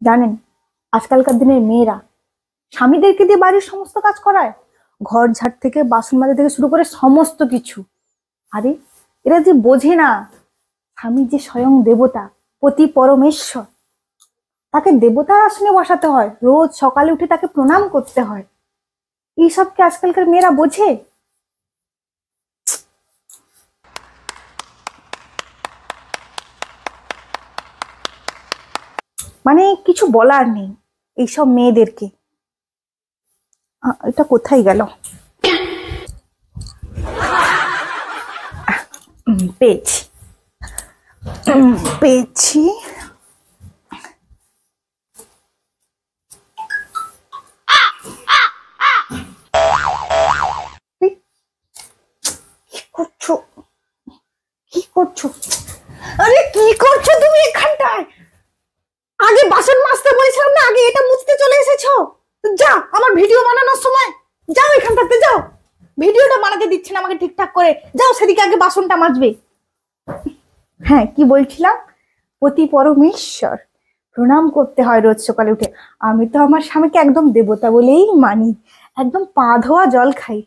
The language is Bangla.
জানেন, আজকালকার দিনের মেয়েরা স্বামীদেরকে দিয়ে বাড়ির সমস্ত কাজ করায়, ঘর ঝাড় থেকে বাসন মাজা থেকে শুরু করে সমস্ত কিছু। আরে এরা যে বোঝে না, স্বামী যে স্বয়ং দেবতা, পতি পরমেশ্বর, তাকে দেবতার আসনে বসাতে হয়, রোজ সকালে উঠে তাকে প্রণাম করতে হয়। এইসব কি আজকালকার মেয়েরা বোঝে? মানে কিছু বলার নেই এইসব মেয়েদেরকে। এটা কোথায় গেল? পেয়েছি পেয়েছি। কি করছো? কি করছো? আরে কি করছো তুমি এখানটায়? আগে বাসন মাজতে বলেছিলাম না, আগে এটা মুছতে চলে এসেছো। যা, আমার ভিডিও বানানোর সময় যাও, এখান থাকতে যাও। ভিডিওটা বানাতে দিচ্ছে না আমাকে ঠিকঠাক করে, যাও সেদিকে আগে বাসনটা মাজবে। হ্যাঁ, কি বলছিলাম? পতি পরমেশ্বর, প্রণাম করতে হয় রোজ সকালে উঠে। আমি তো আমার স্বামীকে একদম দেবতা বলেই মানি, একদম পা ধোয়া জল খাই।